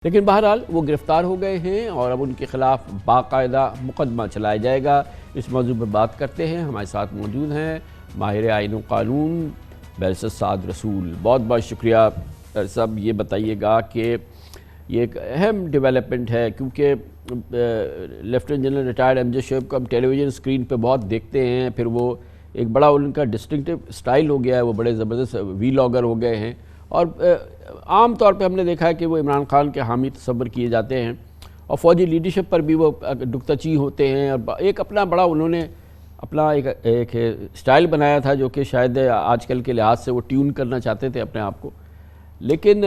لیکن بہرحال وہ گرفتار ہو گئے ہیں اور اب ان کے خلاف باقاعدہ مقدمہ چلایا جائے گا۔ اس موضوع پر بات کرتے ہیں، ہمارے ساتھ موجود ہیں ماہر آئین و قانون بیرسٹر سعد رسول۔ بہت بہت شکریہ صاحب۔ یہ بتائیے گا کہ یہ ایک اہم ڈیولپمنٹ ہے کیونکہ لیفٹیننٹ جنرل ریٹائرڈ امجد شعیب کو ہم ٹیلی ویژن سکرین پہ بہت دیکھتے ہیں، پھر وہ ایک بڑا ان کا ڈسٹنکٹیو سٹائل ہو گیا ہے، وہ بڑے زبردست وی لاگر ہو گئے ہیں اور عام طور پہ ہم نے دیکھا ہے کہ وہ عمران خان کے حامی تصور کیے جاتے ہیں اور فوجی لیڈرشپ پر بھی وہ نکتہ ہوتے ہیں اور ایک اپنا بڑا انہوں نے اپنا ایک سٹائل بنایا تھا جو کہ شاید آج کل کے لحاظ سے وہ ٹیون کرنا چاہتے تھے اپنے آپ کو۔ لیکن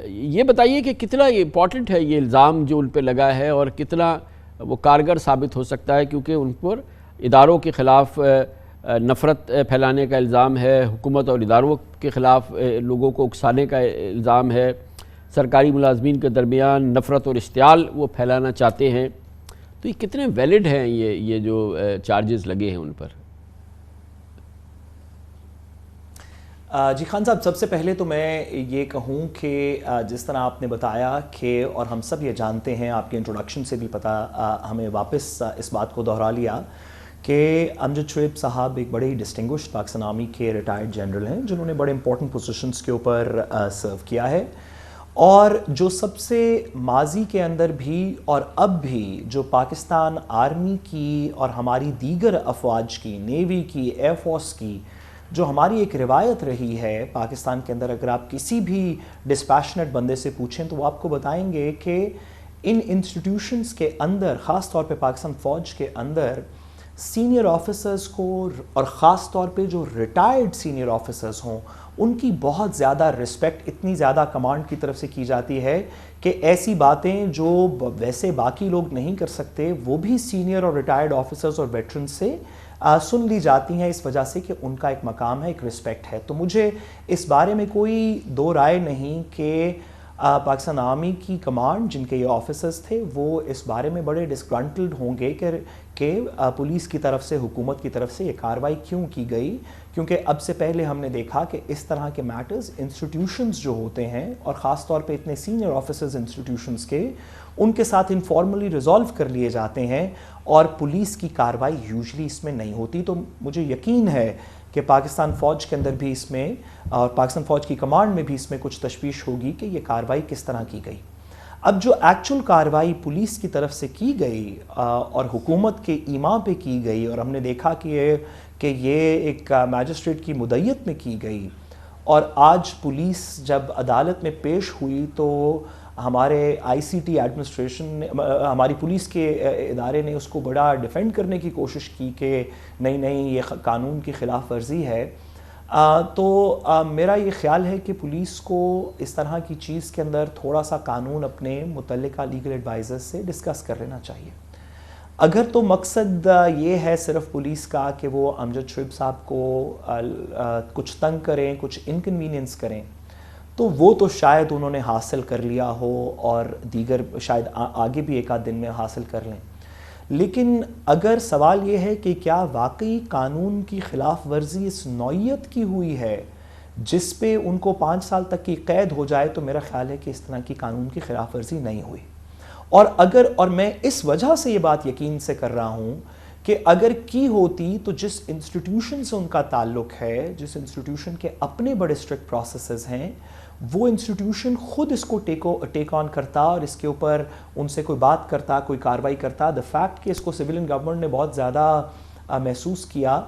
یہ بتائیے کہ کتنا یہ امپورٹنٹ ہے یہ الزام جو ان پہ لگا ہے اور کتنا وہ کارگر ثابت ہو سکتا ہے، کیونکہ ان پر اداروں کے خلاف نفرت پھیلانے کا الزام ہے، حکومت اور اداروں کے خلاف لوگوں کو اکسانے کا الزام ہے، سرکاری ملازمین کے درمیان نفرت اور اشتعال وہ پھیلانا چاہتے ہیں۔ تو یہ کتنے ویلڈ ہیں یہ جو چارجز لگے ہیں ان پر؟ جی خان صاحب، سب سے پہلے تو میں یہ کہوں کہ جس طرح آپ نے بتایا کہ اور ہم سب یہ جانتے ہیں، آپ کے انٹروڈکشن سے بھی پتہ ہمیں واپس اس بات کو دہرا لیا کہ امجد شعیب صاحب ایک بڑے ڈسٹنگوشڈ پاکستان آرمی کے ریٹائرڈ جنرل ہیں جنہوں نے بڑے امپورٹنٹ پوزیشنز کے اوپر سرو کیا ہے، اور جو سب سے ماضی کے اندر بھی اور اب بھی جو پاکستان آرمی کی اور ہماری دیگر افواج کی، نیوی کی، ایئر فورس کی جو ہماری ایک روایت رہی ہے پاکستان کے اندر، اگر آپ کسی بھی ڈسپیشنٹ بندے سے پوچھیں تو وہ آپ کو بتائیں گے کہ ان انسٹیٹیوشنز کے اندر، خاص طور پہ پاکستان فوج کے اندر، سینئر آفیسرز کو اور خاص طور پہ جو ریٹائرڈ سینئر آفیسرز ہوں ان کی بہت زیادہ رسپیکٹ، اتنی زیادہ کمانڈ کی طرف سے کی جاتی ہے کہ ایسی باتیں جو ویسے باقی لوگ نہیں کر سکتے وہ بھی سینئر اور ریٹائرڈ آفیسرز اور ویٹرن سے سن لی جاتی ہیں، اس وجہ سے کہ ان کا ایک مقام ہے، ایک رسپیکٹ ہے۔ تو مجھے اس بارے میں کوئی دو رائے نہیں کہ پاکستان آرمی کی کمانڈ، جن کے یہ آفیسرز تھے، وہ اس بارے میں بڑے ڈسگرنٹلڈ ہوں گے کہ پولیس کی طرف سے، حکومت کی طرف سے یہ کارروائی کیوں کی گئی، کیونکہ اب سے پہلے ہم نے دیکھا کہ اس طرح کے میٹرز انسٹیٹیوشنز جو ہوتے ہیں اور خاص طور پہ اتنے سینئر آفیسرز انسٹیٹیوشنز کے، ان کے ساتھ انفارملی ریزالو کر لیے جاتے ہیں اور پولیس کی کارروائی یوزلی اس میں نہیں ہوتی۔ تو مجھے یقین ہے کہ پاکستان فوج کے اندر بھی اس میں اور پاکستان فوج کی کمانڈ میں بھی اس میں کچھ تشویش ہوگی کہ یہ کارروائی کس طرح کی گئی۔ اب جو ایکچول کارروائی پولیس کی طرف سے کی گئی اور حکومت کے ایما پہ کی گئی، اور ہم نے دیکھا کہ یہ ایک میجسٹریٹ کی مدعیت میں کی گئی، اور آج پولیس جب عدالت میں پیش ہوئی تو ہمارے آئی سی ٹی ایڈمنسٹریشن نے، ہماری پولیس کے ادارے نے اس کو بڑا ڈیفینڈ کرنے کی کوشش کی کہ نہیں یہ قانون کی خلاف ورزی ہے۔ تو میرا یہ خیال ہے کہ پولیس کو اس طرح کی چیز کے اندر تھوڑا سا قانون اپنے متعلقہ لیگل ایڈوائزر سے ڈسکس کر لینا چاہیے۔ اگر تو مقصد یہ ہے صرف پولیس کا کہ وہ امجد شعیب صاحب کو کچھ تنگ کریں، کچھ انکنوینئنس کریں، تو وہ تو شاید انہوں نے حاصل کر لیا ہو اور دیگر شاید آگے بھی ایک آدھ دن میں حاصل کر لیں۔ لیکن اگر سوال یہ ہے کہ کیا واقعی قانون کی خلاف ورزی اس نوعیت کی ہوئی ہے جس پہ ان کو 5 سال تک کی قید ہو جائے، تو میرا خیال ہے کہ اس طرح کی قانون کی خلاف ورزی نہیں ہوئی۔ اور میں اس وجہ سے یہ بات یقین سے کر رہا ہوں کہ اگر کی ہوتی تو جس انسٹیٹیوشن سے ان کا تعلق ہے، جس انسٹیٹیوشن کے اپنے بڑے اسٹرکٹ پروسیسز ہیں، وہ انسٹیٹیوشن خود اس کو ٹیک آن کرتا اور اس کے اوپر ان سے کوئی بات کرتا، کوئی کارروائی کرتا۔ دا فیکٹ کہ اس کو سویلین گورنمنٹ نے بہت زیادہ محسوس کیا،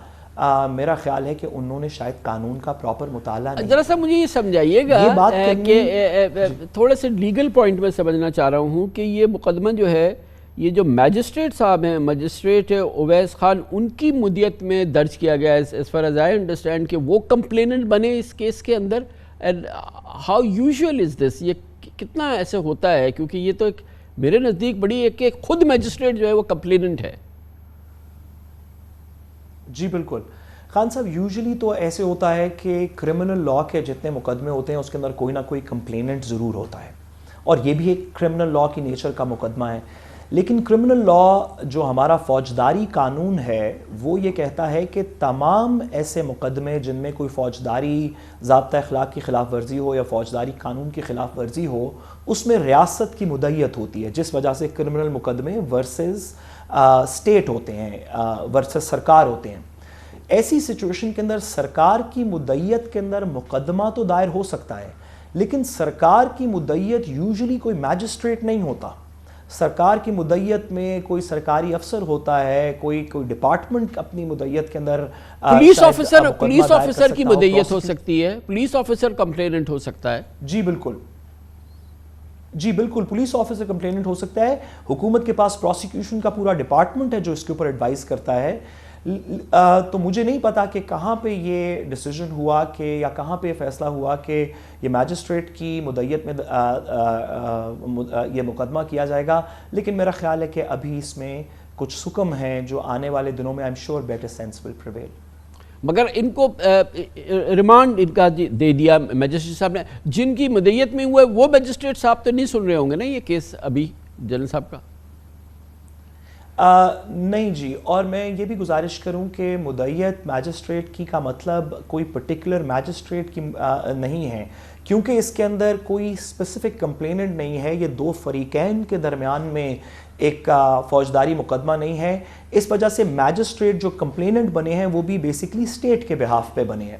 میرا خیال ہے کہ انہوں نے شاید قانون کا پراپر مطالعہ نہیں۔ ذرا سا مجھے یہ سمجھائیے گا کہ تھوڑے سے لیگل پوائنٹ میں سمجھنا چاہ رہا ہوں کہ یہ مقدمہ جو ہے، یہ جو میجسٹریٹ صاحب ہیں، میجسٹریٹ اویس خان، ان کی مدیت میں درج کیا گیا ہے as far as I understand کہ وہ کمپلیننٹ بنے اس کیس کے اندر۔ and how usual is this؟ یہ کتنا ایسے ہوتا ہے؟ کیونکہ یہ تو ایک میرے نزدیک بڑی ایک کہ خود میجسٹریٹ جو ہے وہ کمپلیننٹ ہے۔ جی بالکل خان صاحب، یوزلی تو ایسے ہوتا ہے کہ کرمنل لاء کے جتنے مقدمے ہوتے ہیں اس کے اندر کوئی نہ کوئی کمپلیننٹ ضرور ہوتا ہے، اور یہ بھی ایک کرمنل لاء کی نیچر کا مقدمہ ہے۔ لیکن کرمنل لا جو ہمارا فوجداری قانون ہے وہ یہ کہتا ہے کہ تمام ایسے مقدمے جن میں کوئی فوجداری ضابطہ اخلاق کی خلاف ورزی ہو یا فوجداری قانون کی خلاف ورزی ہو اس میں ریاست کی مدعیت ہوتی ہے، جس وجہ سے کرمنل مقدمے ورسز اسٹیٹ ہوتے ہیں، ورسز سرکار ہوتے ہیں۔ ایسی سچویشن کے اندر سرکار کی مدعیت کے اندر مقدمہ تو دائر ہو سکتا ہے، لیکن سرکار کی مدعیت یوزلی کوئی میجسٹریٹ نہیں ہوتا، سرکار کی مدعیت میں کوئی سرکاری افسر ہوتا ہے، کوئی ڈپارٹمنٹ اپنی مدعیت کے اندر پولیس آفیسر کی مدعیت ہو سکتی ہے، پولیس آفیسر کمپلیننٹ ہو سکتا ہے۔ جی بالکل، جی بالکل، پولیس آفیسر کمپلیننٹ ہو سکتا ہے، حکومت کے پاس پروسیکیوشن کا پورا ڈپارٹمنٹ ہے جو اس کے اوپر ایڈوائز کرتا ہے۔ تو مجھے نہیں پتا کہ کہاں پہ یہ ڈیسیجن ہوا کہ یا کہاں پہ فیصلہ ہوا کہ یہ میجسٹریٹ کی مدعیت میں یہ مقدمہ کیا جائے گا، لیکن میرا خیال ہے کہ ابھی اس میں کچھ سکم ہیں جو آنے والے دنوں میں I'm sure better sense will prevail۔ مگر ان کو ریمانڈ ان کا دے دیا میجسٹریٹ صاحب نے، جن کی مدعیت میں ہوا ہے وہ میجسٹریٹ صاحب تو نہیں سن رہے ہوں گے نا یہ کیس ابھی جنرل صاحب کا؟ نہیں جی، اور میں یہ بھی گزارش کروں کہ مدعیت میجسٹریٹ کی کا مطلب کوئی پرٹیکولر میجسٹریٹ کی نہیں ہے، کیونکہ اس کے اندر کوئی اسپیسیفک کمپلیننٹ نہیں ہے، یہ دو فریقین کے درمیان میں ایک فوجداری مقدمہ نہیں ہے، اس وجہ سے میجسٹریٹ جو کمپلیننٹ بنے ہیں وہ بھی بیسکلی اسٹیٹ کے بہاف پہ بنے ہیں،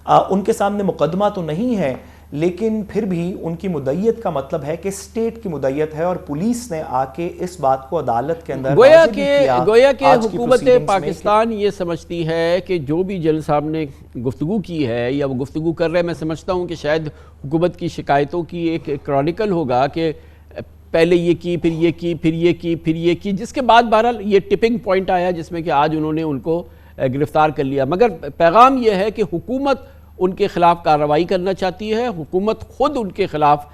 ان کے سامنے مقدمہ تو نہیں ہے لیکن پھر بھی ان کی مدعیت کا مطلب ہے کہ اسٹیٹ کی مدعیت ہے، اور پولیس نے آ کے اس بات کو عدالت کے اندر گویا کہ حکومت پاکستان یہ سمجھتی ہے کہ جو بھی جنرل صاحب نے گفتگو کی ہے یا وہ گفتگو کر رہے ہیں، میں سمجھتا ہوں کہ شاید حکومت کی شکایتوں کی ایک کرونیکل ہوگا کہ پہلے یہ کی، پھر یہ کی، پھر یہ کی، پھر یہ کی، جس کے بعد بہرحال یہ ٹپنگ پوائنٹ آیا جس میں کہ آج انہوں نے ان کو گرفتار کر لیا۔ مگر پیغام یہ ہے کہ حکومت ان کے خلاف کارروائی کرنا چاہتی ہے، حکومت خود ان کے خلاف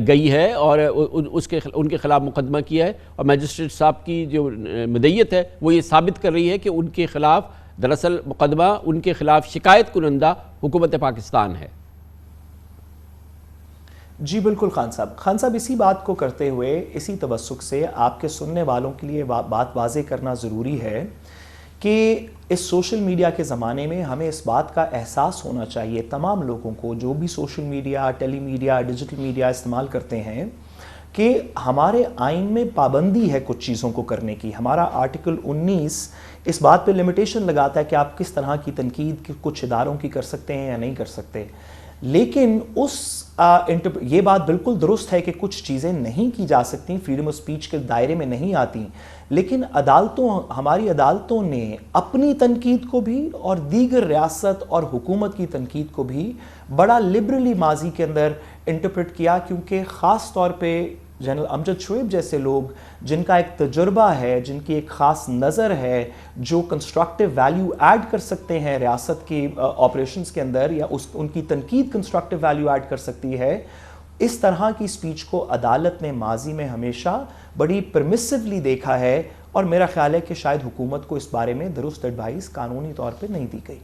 گئی ہے اور ان کے خلاف مقدمہ کیا ہے، اور میجسٹریٹ صاحب کی جو مدعیت ہے وہ یہ ثابت کر رہی ہے کہ ان کے خلاف دراصل مقدمہ ان کے خلاف شکایت کنندہ حکومت پاکستان ہے۔ جی بالکل خان صاحب اسی بات کو کرتے ہوئے اسی توسق سے آپ کے سننے والوں کے لیے بات واضح کرنا ضروری ہے کہ اس سوشل میڈیا کے زمانے میں ہمیں اس بات کا احساس ہونا چاہیے تمام لوگوں کو جو بھی سوشل میڈیا، ٹیلی میڈیا، ڈیجیٹل میڈیا استعمال کرتے ہیں، کہ ہمارے آئین میں پابندی ہے کچھ چیزوں کو کرنے کی۔ ہمارا آرٹیکل 19 اس بات پہ لمیٹیشن لگاتا ہے کہ آپ کس طرح کی تنقید کچھ اداروں کی کر سکتے ہیں یا نہیں کر سکتے، لیکن یہ بات بالکل درست ہے کہ کچھ چیزیں نہیں کی جا سکتی، فریڈم آف اسپیچ کے دائرے میں نہیں آتی، لیکن ہماری عدالتوں نے اپنی تنقید کو بھی اور دیگر ریاست اور حکومت کی تنقید کو بھی بڑا لبرلی ماضی کے اندر انٹرپریٹ کیا، کیونکہ خاص طور پہ جنرل امجد شعیب جیسے لوگ جن کا ایک تجربہ ہے، جن کی ایک خاص نظر ہے، جو کنسٹرکٹیو ویلیو ایڈ کر سکتے ہیں ریاست کی آپریشنز کے اندر، یا ان کی تنقید کنسٹرکٹیو ویلیو ایڈ کر سکتی ہے، اس طرح کی سپیچ کو عدالت نے ماضی میں ہمیشہ بڑی پرمیسیولی دیکھا ہے، اور میرا خیال ہے کہ شاید حکومت کو اس بارے میں درست ایڈوائز قانونی طور پہ نہیں دی گئی۔